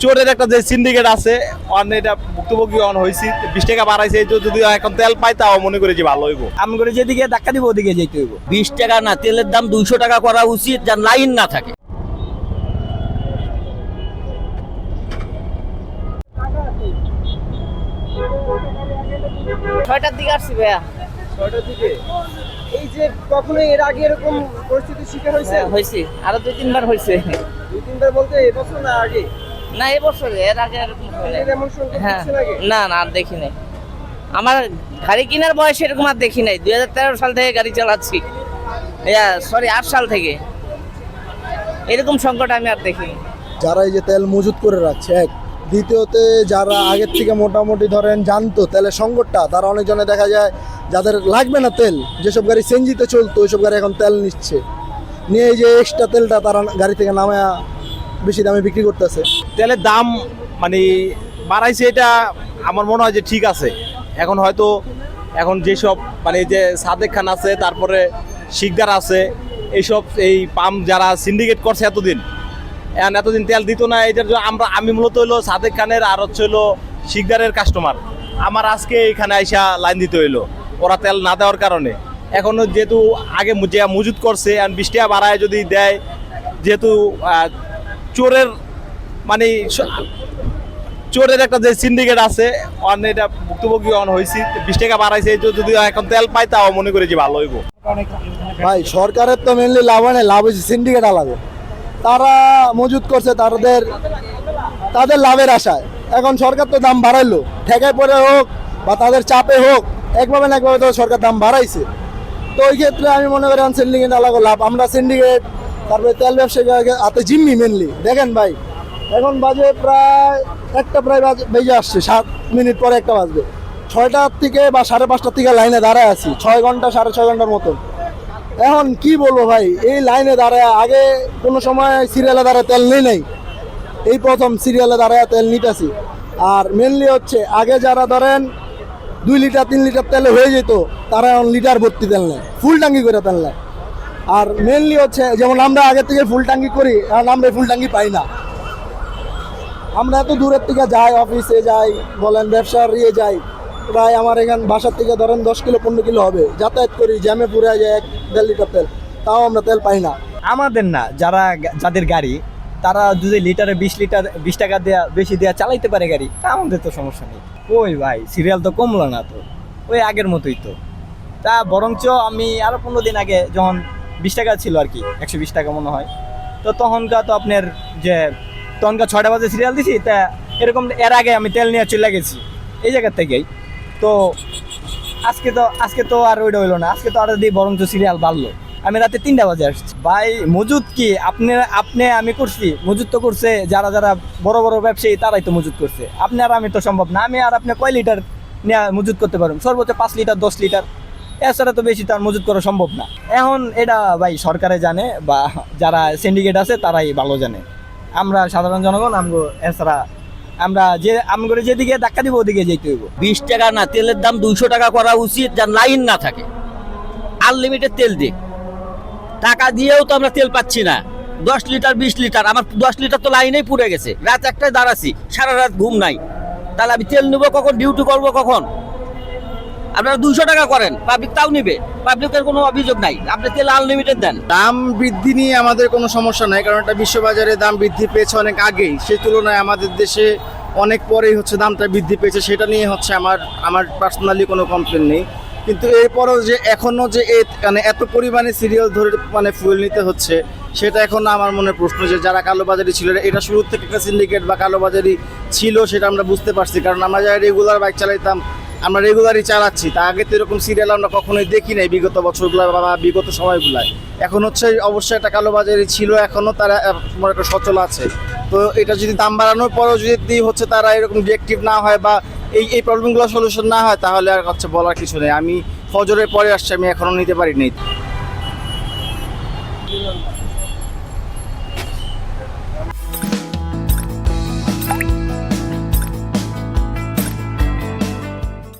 চোরের একটা যে সিন্ডিকেট আছে এটা ভুক্তভোগী হয়েছি 20 টাকা বাড়াইছে, যদি এখন তেল পাই তাও মনে করি যে ভালো হইব। আমি করে যেদিকে ধাক্কা দিব ওদিকে যেতে হইব। 20 টাকা না, তেলের দাম 200 টাকা করা উচিত, যার লাইন না থাকে। ছয়টার দিকে আসছি ভাইয়া। 6টার দিকে। এই যে কখনো এর আগে এরকম পরিস্থিতির শিকার হয়েছে? হয়েছি, আরো 2-3 বার হয়েছে। 2-3 বার বলতে এবছর না আগে? না এবছর, এর আগে এরকম হয় নাই। এমন সংকট হ্যাঁ, হচ্ছে নাকি? না না আর দেখি নাই। আমার গাড়ি কেনার বয়স এরকম আর দেখি নাই। 2013 সাল থেকে গাড়ি চালাচ্ছি, 8 সাল থেকে এরকম সংকট আমি আর দেখিনি। যারা এই যে তেল মজুত করে রাখছে এক, দ্বিতীয়তে যারা আগের থেকে মোটামুটি ধরেন জানতো তেলের সংকটটা, তারা অনেকজনে দেখা যায় যাদের লাগবে না তেল, যেসব গাড়ি সিএনজিতে চলতো ওইসব গাড়ি এখন তেল নিচ্ছে, নিয়ে এই যে এক্সট্রা তেলটা তারা গাড়ি থেকে নামায়া বেশি দামে বিক্রি করতেছে। তেলের দাম মানে বাড়াইছে, এটা আমার মনে হয় যে ঠিক আছে। এখন হয়তো এখন যেসব মানে যে সাদেক খান আছে, তারপরে শিকদার আছে, এইসব এই পাম্প যারা সিন্ডিকেট করছে এতদিন তেল দিত না, এটার জন্য আমি মূলত হলো সাদেক খানের আর হচ্ছে হলো শিকদারের কাস্টমার। আমার আজকে এখানে আইসা লাইন দিতে হইলো ওরা তেল না দেওয়ার কারণে। এখনো যেহেতু আগে যে মজুত করছে 20 টাকা বাড়ায় যদি দেয়, যেহেতু চোরের মানে চোরের একটা যে সিন্ডিকেট আছে এটা ভুক্তভোগী হয়েছি 20 টাকা বাড়াইছে, যদি এখন তেল পাই তাও মনে করি যে ভালো হইব। ভাই সরকারের তো মেনলি লাভ হয় না, লাভ হয়েছে সিন্ডিকেট আলাদা, তারা মজুত করছে তাদের লাভের আশায়। এখন সরকার তো দাম বাড়াইলো, ঠেকায় পড়ে হোক বা তাদের চাপে হোক, একভাবে না একভাবে তো সরকার দাম বাড়াইছে। তো ওই ক্ষেত্রে আমি মনে করি সিন্ডিকেট আলাদা লাভ। আমরা সিন্ডিকেট, তারপরে তেল ব্যবসায়ী হাতে জিম্মি মেনলি। দেখেন ভাই এখন বাজে প্রায় একটা বেজে আসছে, 7 মিনিট পরে একটা বাজবে। 6টার থেকে বা 5:30টার থেকে লাইনে দাঁড়ায় আছি 6 ঘন্টা 6.5 ঘন্টার মতন। এখন কি বলবো ভাই, এই লাইনে দাঁড়ায়, আগে কোনো সময় সিরিয়ালে দাঁড়ায় তেল নেই, এই প্রথম সিরিয়ালে দাঁড়ায় তেল নিতেছি। আর মেনলি হচ্ছে আগে যারা ধরেন 2 লিটার 3 লিটার তেলে হয়ে যেত, তারা এখন লিটার ভর্তি তেল নেয়, ফুল টাঙ্কি করে তেল নেয়। আর মেনলি হচ্ছে যেমন আমরা আগের থেকে ফুল টাঙ্কি করি, এখন আমরা ফুল টাঙ্কি পাই না। আমরা এত দূরের থেকে যাই, অফিসে যাই বলেন, ব্যবসার যাই, প্রায় আমার এখান বাসার থেকে ধরেন 10 কিলো 15 কিলো হবে, যাতায়াত করি, জ্যামে পুরে যায় 1-1.5 লিটার তেল, তাও আমরা তেল পাই না। আমাদের না, যাদের গাড়ি তারা যদি লিটারে 20 টাকা দেয়া বেশি দেয়া চালাইতে পারে গাড়ি, তা আমাদের তো সমস্যা নেই। ওই ভাই সিরিয়াল তো কমলো না, তো ওই আগের মতোই তো। তা বরঞ্চ আমি আরো 15 দিন আগে যখন 20 টাকা ছিল আর কি, 120 টাকা মনে হয়, তো তখনকার তো আপনার যে তখনকার 6টা বাজে সিরিয়াল দিছি, তা এরকম এর আগে আমি তেল নিয়ে চলে গেছি এই জায়গার থেকেই। তো আজকে তো আর ওইটা হইলো না, আজকে তো আর দিয়ে বরঞ্চ সিরিয়াল বাড়লো। আমি রাতে 3টা বাজে আসছি। ভাই মজুদ কি আপনি আমি করছি? মজুদ তো করছে যারা বড় বড় ব্যবসায়ী, তারাই তো মজুদ করছে। আপনি আর আমি তো সম্ভব না। আমি আর আপনি কয় লিটার নিয়ে মজুদ করতে পারবেন? সর্বোচ্চ 5 লিটার 10 লিটার, এছাড়া তো বেশি তার মজুদ করা সম্ভব না। এখন এটা ভাই সরকারে জানে বা যারা সিন্ডিকেট আছে তারাই ভালো জানে। আমরা সাধারণ জনগণ এছাড়া আমরা যেদিকে ধাক্কা দিব ওদিকে যেতে হইব। 20 টাকা না, তেলের দাম 200 টাকা করা উচিত, যার লাইন না থাকে। আনলিমিটেড তেল দিক, টাকা দিয়েও তো আমরা তেল পাচ্ছি না। 10 লিটার 20 লিটার, আমার 10 লিটার তো লাইনেই পুড়ে গেছে। রাত 1টায় দাঁড়াচ্ছি, সারা রাত ঘুম নাই, তাহলে আমি তেল নেবো কখন, ডিউটি করবো কখন? আপনারা 200 টাকা করেন, পাবলিক তাও নিবে, পাবলিকের কোনো অভিযোগ নাই, আপনি তেল আনলিমিটেড দেন। দাম বৃদ্ধি নিয়ে আমাদের কোনো সমস্যা নাই, কারণ এটা বিশ্ববাজারে দাম বৃদ্ধি পেয়েছে অনেক আগেই। সেই তুলনায় আমাদের দেশে অনেক পরেই হচ্ছে দামটা বৃদ্ধি পেয়েছে, সেটা নিয়ে হচ্ছে আমার পার্সোনালি কোনো কমপ্লেন নেই। কিন্তু এরপরও যে এখনও যে মানে এত পরিমাণে সিরিয়াল ধরে মানে ফুয়েল নিতে হচ্ছে, সেটা এখন আমার মনে প্রশ্ন যে যারা কালোবাজারি ছিল, এটা শুরু থেকে একটা সিন্ডিকেট বা কালোবাজারি ছিল সেটা আমরা বুঝতে পারছি। কারণ আমরা যারা রেগুলার বাইক চালাইতাম, আমরা রেগুলারই চালাচ্ছি, তা আগে তো এরকম সিরিয়াল আমরা কখনোই দেখি নাই বিগত বছরগুলো বা বিগত সময়গুলায়। এখন হচ্ছে অবশ্যই একটা কালোবাজারি ছিল, এখনও তারা একটা সচল আছে। তো এটা যদি দাম বাড়ানোর পরেও যদি হচ্ছে তারা এরকম ডিরেক্টিভ না হয় বা এই প্রবলেমগুলো সলিউশন না হয়, তাহলে আর হচ্ছে বলার কিছু নেই। আমি ফজরের পরে আসছি, আমি এখনও নিতে পারি নাই।